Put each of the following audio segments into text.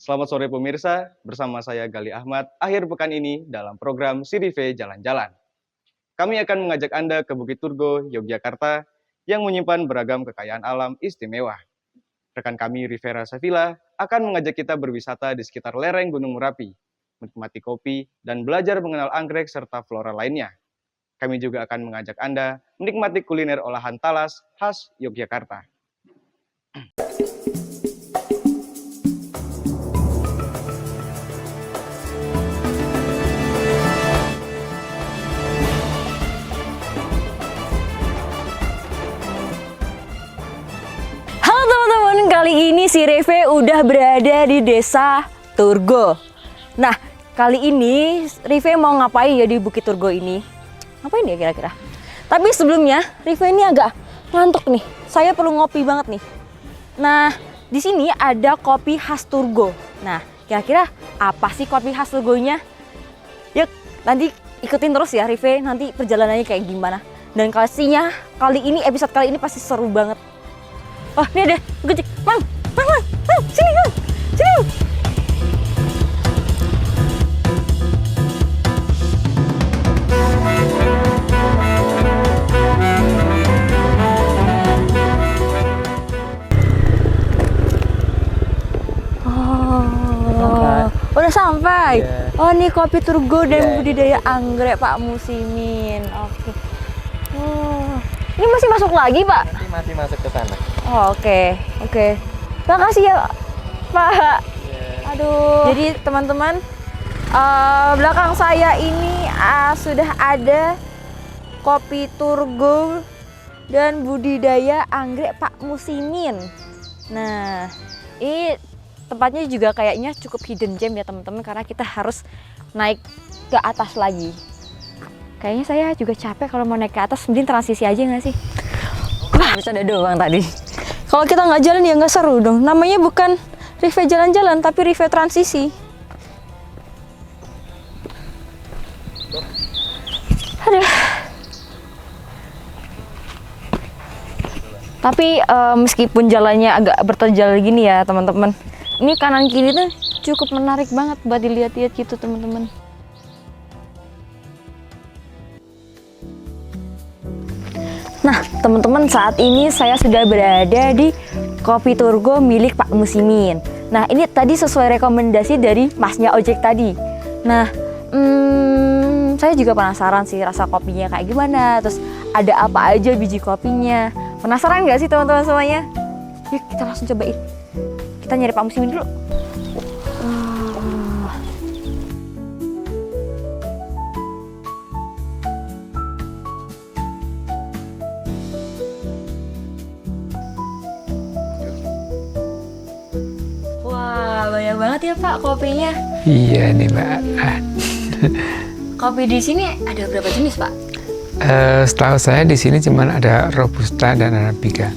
Selamat sore pemirsa, bersama saya Gali Ahmad, akhir pekan ini dalam program CDV Jalan-Jalan. Kami akan mengajak Anda ke Bukit Turgo, Yogyakarta, yang menyimpan beragam kekayaan alam istimewa. Rekan kami Rivera Savila akan mengajak kita berwisata di sekitar lereng Gunung Merapi, menikmati kopi, dan belajar mengenal anggrek serta flora lainnya. Kami juga akan mengajak Anda menikmati kuliner olahan talas khas Yogyakarta. Halo teman-teman, kali ini si Reve udah berada di Desa Turgo. Nah, kali ini Reve mau ngapain ya di Bukit Turgo ini? Ngapain ya kira-kira? Tapi sebelumnya, Reve ini agak ngantuk nih. Saya perlu ngopi banget nih. Nah, di sini ada kopi khas Turgo. Nah, kira-kira apa sih kopi khas Turgonya? Yuk, nanti ikutin terus ya Reve, nanti perjalanannya kayak gimana. Dan episode kali ini pasti seru banget. Oh, ini ada Gojek. Mang, sini, Mang. Sini. Oh, udah sampai. Yeah. Oh, ini kopi Turgo dan budidaya anggrek Pak Musimin. Oke. Oh, ini masih masuk lagi, Pak? Nanti masih masuk ke sana. Oh, oke. Makasih ya, Pak. Yeah. Aduh. Jadi teman-teman, belakang saya ini sudah ada kopi Turgo dan budidaya anggrek Pak Musimin. Nah, ini tempatnya juga kayaknya cukup hidden gem ya teman-teman, karena kita harus naik ke atas lagi. Kayaknya saya juga capek kalau mau naik ke atas, mending transisi aja nggak sih? Wah, bisa ada doang tadi. Kalau kita nggak jalan ya nggak seru dong. Namanya bukan Rive jalan-jalan, tapi Rive transisi. Aduh. Tapi meskipun jalannya agak berterjal gini ya teman-teman, ini kanan kiri tuh cukup menarik banget buat dilihat-lihat gitu teman-teman. Nah teman-teman, saat ini saya sudah berada di Kopi Turgo milik Pak Musimin. Nah ini tadi sesuai rekomendasi dari masnya ojek tadi. Nah saya juga penasaran sih rasa kopinya kayak gimana, terus ada apa aja biji kopinya. Penasaran nggak sih teman-teman semuanya? Yuk kita langsung cobain. Kita nyari Pak Musimin dulu. Wah, banyak banget ya Pak kopinya. Iya nih Mbak. Kopi di sini ada berapa jenis Pak? Setahu saya di sini cuma ada Robusta dan Arabica.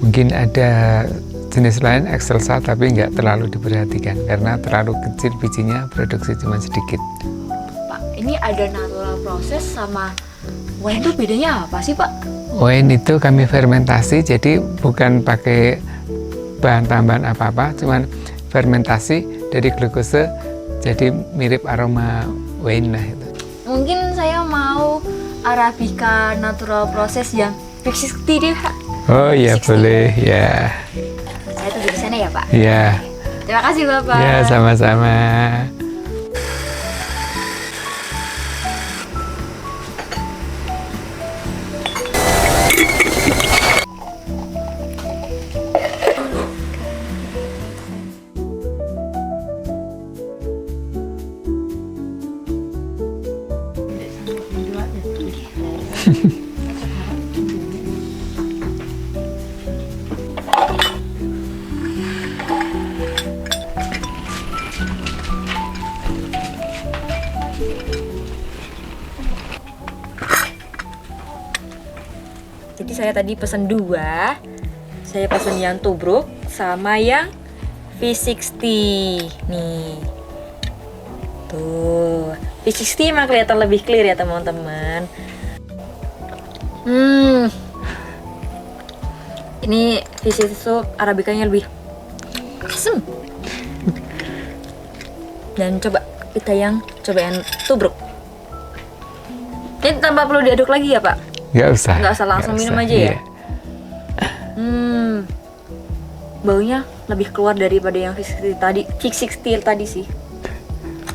Mungkin ada jenis lain Excelsa tapi nggak terlalu diperhatikan karena terlalu kecil bijinya, produksi cuma sedikit. Pak, ini ada natural proses sama wine itu bedanya apa sih Pak? Wine itu kami fermentasi, jadi bukan pakai bahan tambahan apa-apa, cuman fermentasi dari glukose, jadi mirip aroma wine lah itu. Mungkin saya mau Arabica natural proses yang 360 deh Pak. Oh iya boleh ya. Saya tunggu di sana ya Pak. Iya. Terima kasih Bapak. Ya sama-sama. Jadi saya tadi pesen 2. Saya pesen yang tubruk sama yang V60. Nih. Tuh. V60 emang kelihatan lebih clear ya teman-teman. Ini V60 itu Arabicanya lebih asem. Dan coba kita yang tubruk. Ini tanpa perlu diaduk lagi ya Pak? Nggak usah. Nggak usah langsung minum aja ya? Iya. Baunya lebih keluar daripada yang V60 tadi sih.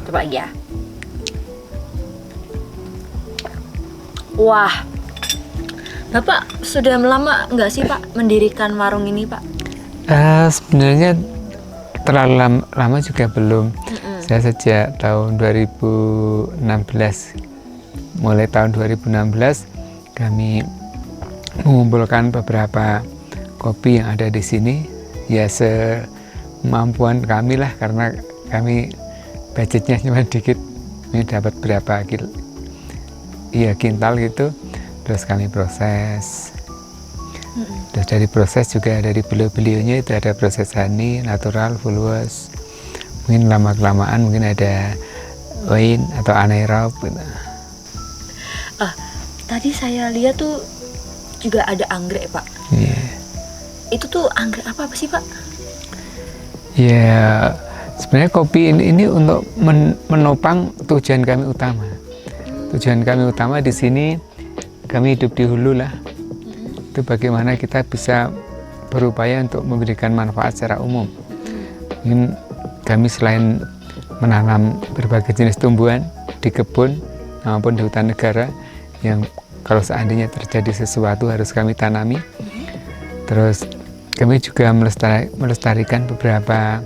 Coba lagi ya. Wah, Bapak sudah lama nggak sih Pak mendirikan warung ini Pak? Sebenarnya terlalu lama juga belum. Saya sejak tahun 2016, mulai tahun 2016 kami mengumpulkan beberapa kopi yang ada di sini, ya semampuan kami lah, karena kami budgetnya cuma dikit. Ini dapat berapa kintal gitu, terus kami proses. Terus dari proses juga dari beliau-beliaunya itu ada proses honey, natural, full wash. Mungkin lama-kelamaan mungkin ada wine atau anaerob gitu. Tadi saya lihat tuh juga ada anggrek Pak. Iya. Itu tuh anggrek apa sih Pak? Ya, sebenarnya kopi ini untuk menopang tujuan kami utama. Tujuan kami utama di sini, kami hidup di hulu lah. Itu bagaimana kita bisa berupaya untuk memberikan manfaat secara umum. Mungkin kami selain menanam berbagai jenis tumbuhan di kebun maupun di hutan negara yang kalau seandainya terjadi sesuatu harus kami tanami. Terus kami juga melestarikan beberapa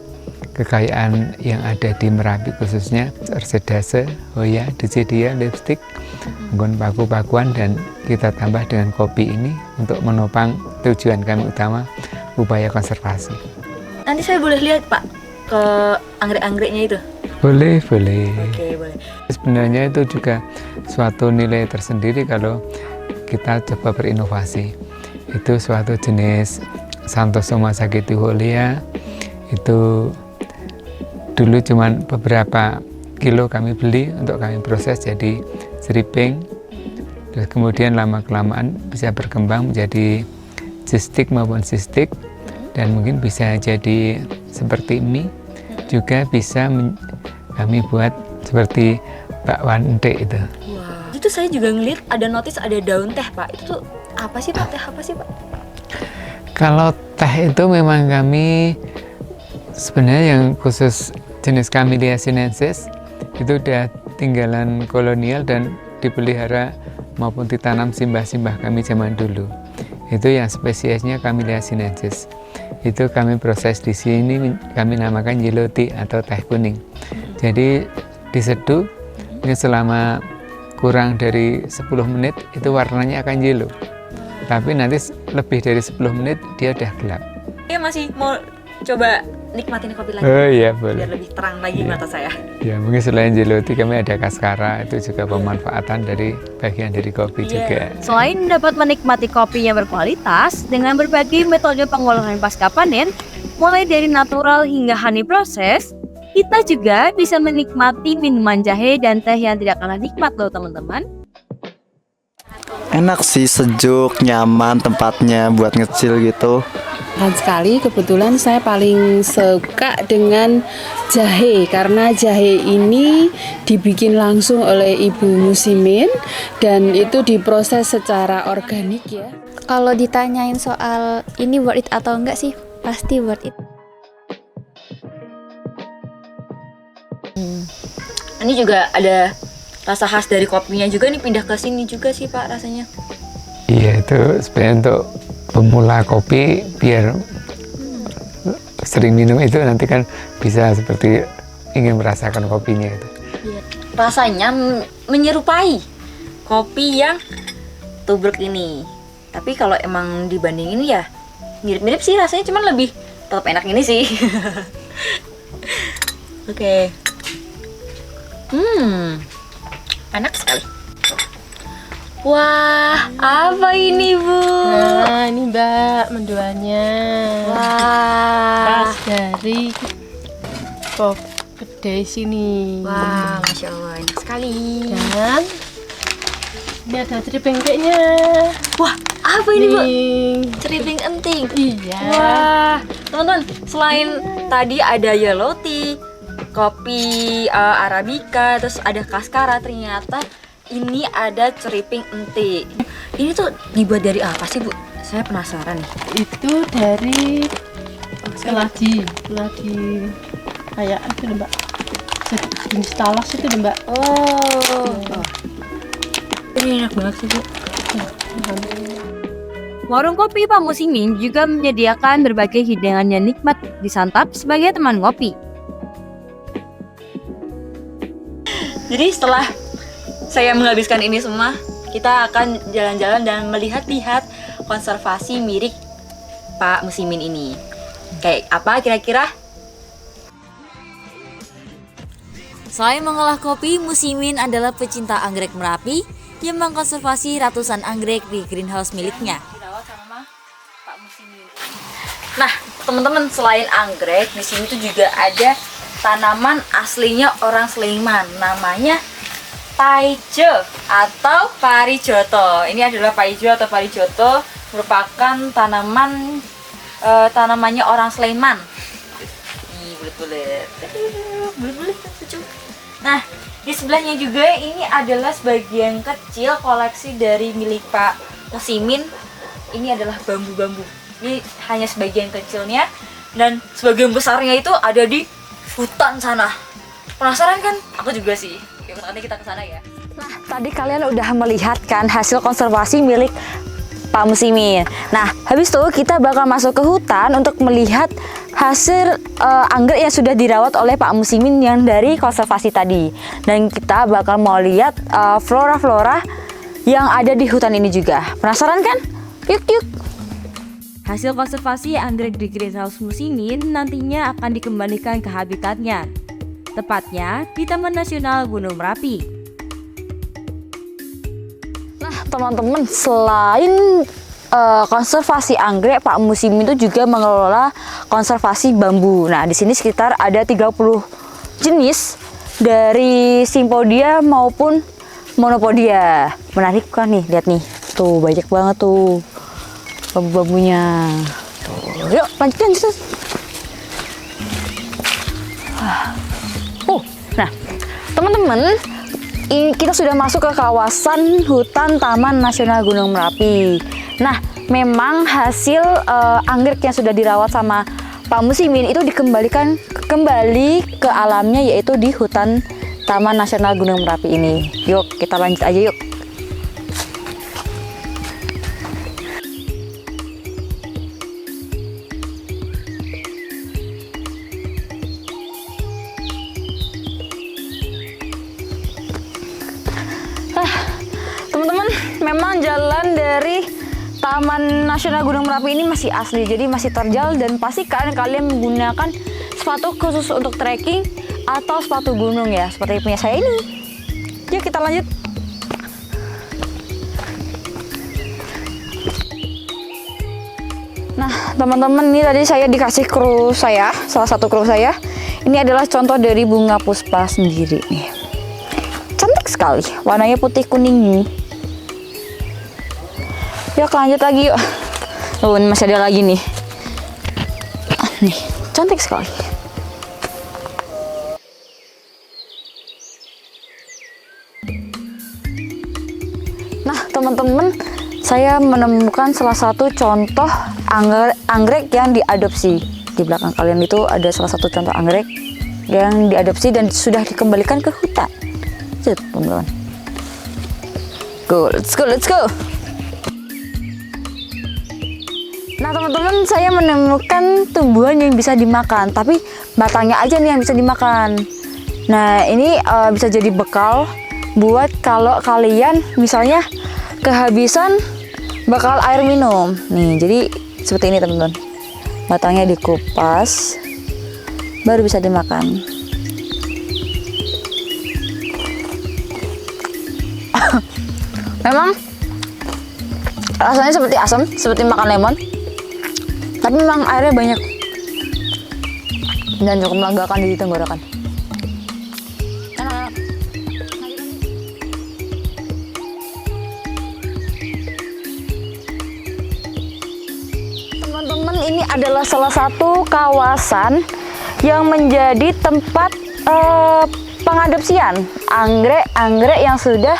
kekayaan yang ada di Merapi, khususnya orsedase, hoya, decidia, lipstick, menggunakan paku-pakuan, dan kita tambah dengan kopi ini untuk menopang tujuan kami utama, upaya konservasi. Nanti saya boleh lihat Pak ke anggrek-anggreknya itu? Boleh. Oke, boleh. Sebenarnya itu juga suatu nilai tersendiri kalau kita coba berinovasi. Itu suatu jenis Xanthosoma sagittiholea, itu dulu cuman beberapa kilo kami beli untuk kami proses jadi seriping. Terus kemudian lama-kelamaan bisa berkembang menjadi cistik maupun sistik, dan mungkin bisa jadi seperti mie, juga bisa kami buat seperti bakwan entek itu. Wah, itu saya juga ngeliat ada notis ada daun teh Pak. Itu tuh apa sih Pak? Teh apa sih Pak? Kalau teh itu memang kami sebenarnya yang khusus jenis Camellia sinensis itu udah tinggalan kolonial dan dipelihara maupun ditanam simbah-simbah kami zaman dulu. Itu yang spesiesnya Camellia sinensis. Itu kami proses di sini, kami namakan yellow tea atau teh kuning. Jadi diseduh ini selama kurang dari 10 menit itu warnanya akan yellow. Tapi nanti lebih dari 10 menit dia udah gelap. Saya masih mau coba nikmatin kopi lagi. Oh iya, boleh. Biar lebih terang lagi mata saya. Ya, mungkin selain yellow tea kami ada kaskara, itu juga pemanfaatan dari bagian dari kopi juga. Selain dapat menikmati kopi yang berkualitas dengan berbagai metode pengolahan pasca panen, mulai dari natural hingga honey proses, kita juga bisa menikmati minuman jahe dan teh yang tidak kalah nikmat loh teman-teman. Enak sih, sejuk, nyaman tempatnya buat ngecil gitu. Dan sekali kebetulan saya paling suka dengan jahe, karena jahe ini dibikin langsung oleh Ibu Musimin dan itu diproses secara organik ya. Kalau ditanyain soal ini worth it atau enggak sih, pasti worth it. Ini juga ada rasa khas dari kopinya juga nih, pindah ke sini juga sih Pak rasanya. Iya, itu sebenarnya untuk pemula kopi biar sering minum itu nanti kan bisa seperti ingin merasakan kopinya itu. Rasanya menyerupai kopi yang tubruk ini. Tapi kalau emang dibandingin ya mirip-mirip sih rasanya, cuman lebih tetap enak ini sih. Oke. Enak sekali. Wah, apa ini Bu? Nah, ini Mbak mendoannya. Wah, Khas dari kedai sini. wah, Masya Allah, enak sekali. Dan ini ada ceripengkeknya. Wah, apa ini Bu? Nih. Ceriping enting. Iya. Wah, teman-teman, selain tadi ada yellow tea, kopi Arabica, terus ada Cascara, ternyata ini ada ceriping ente. Ini tuh dibuat dari apa sih, Bu? Saya penasaran nih. Itu dari keladi kayak itu lho, Mbak. Jenis talas itu lho, Mbak. Oh. Ini enak banget sih, Bu. Warung kopi Pak Musimin juga menyediakan berbagai hidangan yang nikmat disantap sebagai teman ngopi. Jadi setelah saya menghabiskan ini semua, kita akan jalan-jalan dan melihat-lihat konservasi mirip Pak Musimin ini. Kayak apa kira-kira? Selain mengolah kopi, Musimin adalah pecinta anggrek Merapi yang mengkonservasi ratusan anggrek di greenhouse miliknya. Dirawat sama Pak Musimin. Nah, teman-teman, selain anggrek, di sini tuh juga ada tanaman aslinya orang Sleman, namanya paijo atau parijoto. Ini adalah paijo atau parijoto, merupakan tanamannya orang Sleman. Nih, bulet-bulet. Bulet-bulet lucu. Nah, di sebelahnya juga ini adalah sebagian kecil koleksi dari milik Pak Musimin. Ini adalah bambu-bambu. Ini hanya sebagian kecilnya, dan sebagian besarnya itu ada di hutan sana. Penasaran kan? Aku juga sih. Yuk nanti kita ke sana ya. Nah, tadi kalian udah melihat kan hasil konservasi milik Pak Musimin. Nah, habis itu kita bakal masuk ke hutan untuk melihat hasil anggrek yang sudah dirawat oleh Pak Musimin yang dari konservasi tadi. Dan kita bakal mau lihat flora-flora yang ada di hutan ini juga. Penasaran kan? Yuk, yuk. Hasil konservasi anggrek di greenhouse Musimin nantinya akan dikembalikan ke habitatnya, tepatnya di Taman Nasional Gunung Merapi. Nah, teman-teman, selain konservasi anggrek, Pak Musimin itu juga mengelola konservasi bambu. Nah, di sini sekitar ada 30 jenis dari Symphodia maupun Monopodia. Menarik kan nih, lihat nih. Tuh, banyak banget tuh bambu-bambunya. Tuh, yuk, lanjut. Nah, teman-teman, kita sudah masuk ke kawasan hutan Taman Nasional Gunung Merapi. Nah, memang hasil anggrek yang sudah dirawat sama Pak Musimin itu dikembalikan kembali ke alamnya, yaitu di hutan Taman Nasional Gunung Merapi ini. Yuk, kita lanjut aja yuk. Teman-teman, memang jalan dari Taman Nasional Gunung Merapi ini masih asli, jadi masih terjal, dan pastikan kalian menggunakan sepatu khusus untuk trekking atau sepatu gunung ya, seperti punya saya ini. Yuk kita lanjut. Nah, teman-teman, ini tadi saya dikasih kru saya, salah satu kru saya. Ini adalah contoh dari bunga puspa sendiri nih. Cantik sekali, warnanya putih kuning ini. Yuk lanjut lagi yuk. Oh, ini masih ada lagi nih. Nih, cantik sekali. Nah, teman-teman, saya menemukan salah satu contoh anggrek yang diadopsi. Di belakang kalian itu ada salah satu contoh anggrek yang diadopsi dan sudah dikembalikan ke hutan. Teman-teman. Go, let's go, let's go. Nah, teman-teman, saya menemukan tumbuhan yang bisa dimakan, tapi batangnya aja nih yang bisa dimakan. Nah, ini bisa jadi bekal buat kalau kalian misalnya kehabisan bakal air minum. Nih, jadi seperti ini, teman-teman. Batangnya dikupas, baru bisa dimakan. Memang rasanya seperti asam, seperti makan lemon. Tapi memang airnya banyak dan cukup melegakan di tenggorokan. Enak. Teman-teman, ini adalah salah satu kawasan yang menjadi tempat pengadopsian anggrek yang sudah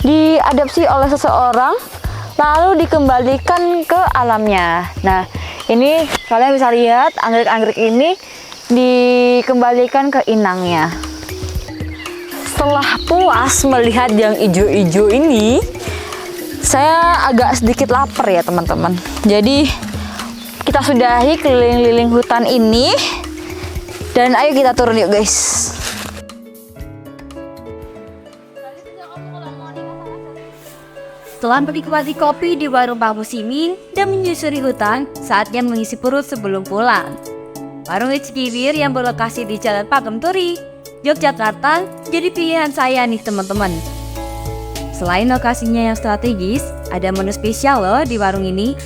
diadopsi oleh seseorang lalu dikembalikan ke alamnya. Nah, ini kalian bisa lihat anggrek-anggrek ini dikembalikan ke inangnya. Setelah puas melihat yang ijo-ijo ini, saya agak sedikit lapar ya teman-teman. Jadi kita sudahi keliling-liling hutan ini dan ayo kita turun yuk guys. Setelah menikmati kopi di warung Pak Musimin dan menyusuri hutan, saatnya mengisi perut sebelum pulang. Warung Icikiwir yang berlokasi di Jalan Pakem Turi, Yogyakarta, jadi pilihan saya nih teman-teman. Selain lokasinya yang strategis, ada menu spesial loh di warung ini.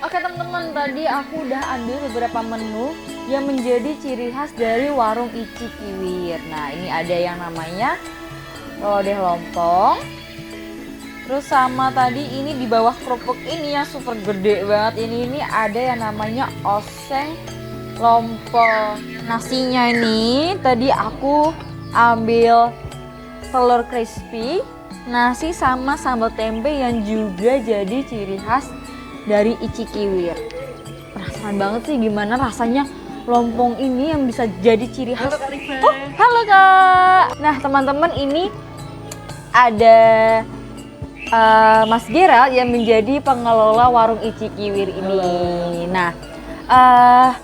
Oke teman-teman, tadi aku udah ambil beberapa menu yang menjadi ciri khas dari warung Icikiwir. Nah, ini ada yang namanya lodeh lompong. Terus sama tadi ini di bawah kerupuk ini yang super gede banget ini ada yang namanya oseng lompong. Nasinya ini tadi aku ambil telur crispy, nasi sama sambal tempe yang juga jadi ciri khas dari Icikiwir. Penasaran banget sih gimana rasanya lompong ini yang bisa jadi ciri khas. Oh, halo Kak. Nah teman-teman, ini ada Mas Gerald yang menjadi pengelola warung Icikiwir ini. Nah,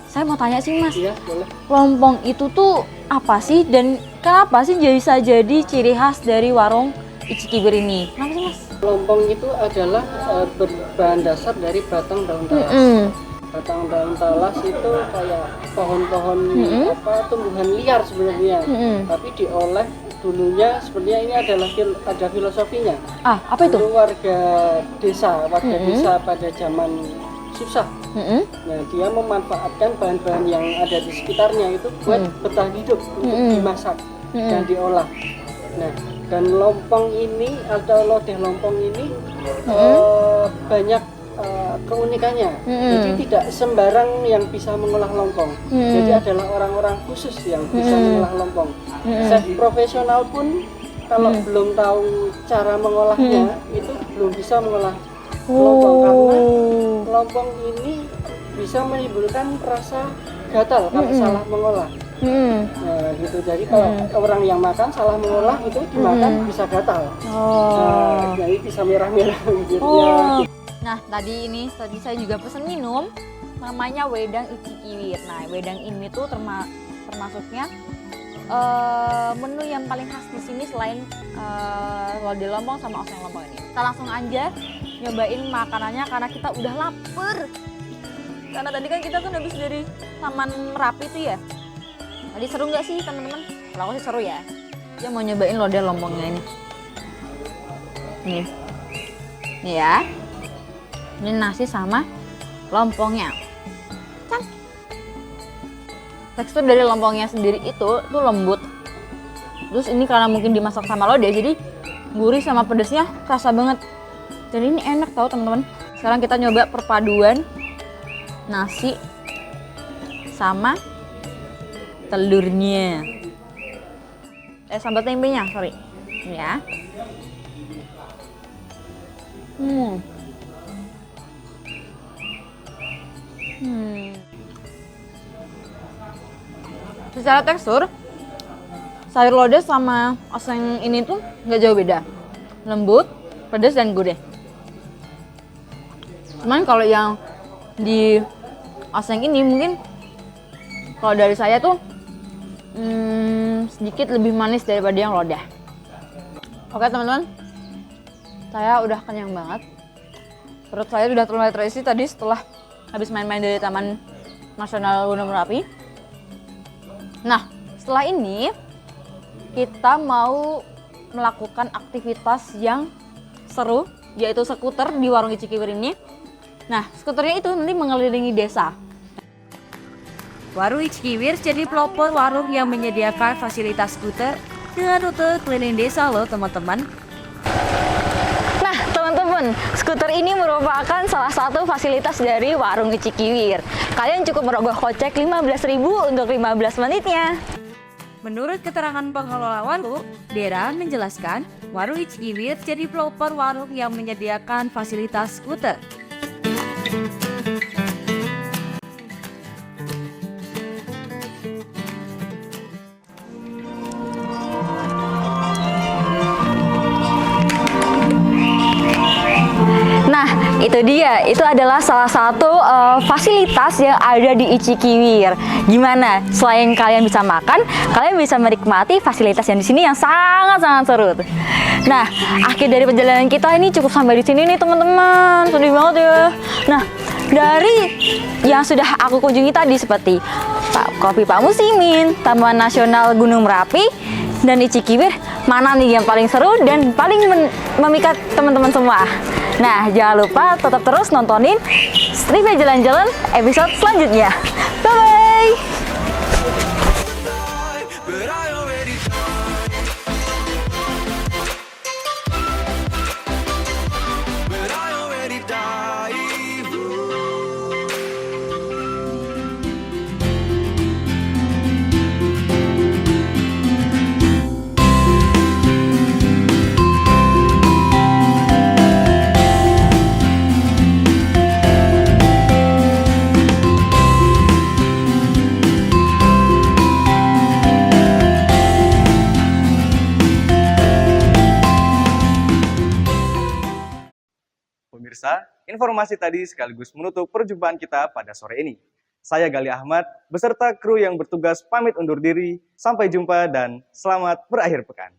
saya mau tanya sih Mas, lompong itu tuh apa sih dan kenapa sih bisa jadi ciri khas dari warung Icikiwir ini? Kenapa sih Mas? Lompong itu adalah berbahan dasar dari batang daun talas. Batang daun talas itu kayak pohon-pohon tumbuhan liar sebenarnya, tapi diolah dulunya sebenarnya ini ada filosofinya. Apa itu? Dulu warga desa pada zaman susah. Nah, dia memanfaatkan bahan-bahan yang ada di sekitarnya itu buat bertahan hidup untuk dimasak dan diolah. Nah, dan lompong ini atau lodeh lompong ini banyak keunikannya. Jadi tidak sembarang yang bisa mengolah lompong. Jadi adalah orang-orang khusus yang bisa mengolah lompong. Chef profesional pun kalau belum tahu cara mengolahnya itu belum bisa mengolah lompong, karena lompong ini bisa menimbulkan rasa gatal kalau salah mengolah. Nah, gitu. Jadi kalau orang yang makan salah mengolah itu dimakan bisa gatal. Nah, jadi bisa merah-merah gitu ya. Nah, tadi saya juga pesen minum namanya wedang Icikiwir. Nah, wedang ini tuh termasuknya menu yang paling khas di sini selain lodeh lompong sama oseng lompong ini. Kita langsung aja nyobain makanannya karena kita udah lapar. Karena tadi kan kita habis dari Taman Merapi tuh ya. Tadi seru nggak sih teman-teman? Kalau aku sih seru ya. Dia mau nyobain lodeh lompongnya ini. Nih ya. Ini nasi sama lompongnya. Tekstur dari lompongnya sendiri itu tuh lembut. Terus ini karena mungkin dimasak sama lodeh, jadi gurih sama pedesnya kerasa banget. Dan ini enak tau teman-teman. Sekarang kita nyoba perpaduan nasi sama telurnya. Sambal tempenya, sorry. Ini ya. Secara tekstur, sayur lodeh sama oseng ini tuh nggak jauh beda. Lembut, pedas, dan gurih. Cuman kalau yang di oseng ini mungkin kalau dari saya tuh sedikit lebih manis daripada yang lodeh. Oke teman-teman, saya udah kenyang banget. Perut saya udah mulai terisi tadi setelah habis main-main dari Taman Nasional Gunung Merapi. Nah, setelah ini kita mau melakukan aktivitas yang seru, yaitu skuter di warung Icikiwir ini. Nah, skuternya itu nanti mengelilingi desa. Warung Icikiwir jadi pelopor warung yang menyediakan fasilitas skuter dengan rute keliling desa loh teman-teman. Nah teman-teman, teman-teman, skuter ini merupakan salah satu fasilitas dari warung Icikiwir. Kalian cukup merogoh kocek 15.000 untuk 15 menitnya. Menurut keterangan pengelola warung, Dera menjelaskan warung Icikiwir jadi pelopor warung yang menyediakan fasilitas skuter. Nah, itu dia. Itu adalah salah satu fasilitas yang ada di Icikiwir. Gimana? Selain kalian bisa makan, kalian bisa menikmati fasilitas yang di sini yang sangat-sangat seru. Nah, akhir dari perjalanan kita ini cukup sampai di sini nih, teman-teman. Sedih banget ya. Nah, dari yang sudah aku kunjungi tadi seperti Kopi Pak Musimin, Taman Nasional Gunung Merapi, dan Icikiwir, mana nih yang paling seru dan paling memikat teman-teman semua? Nah, jangan lupa tetap terus nontonin Review Jalan-Jalan episode selanjutnya. Bye-bye! Pemirsa, informasi tadi sekaligus menutup perjumpaan kita pada sore ini. Saya Gali Ahmad, beserta kru yang bertugas pamit undur diri. Sampai jumpa dan selamat berakhir pekan.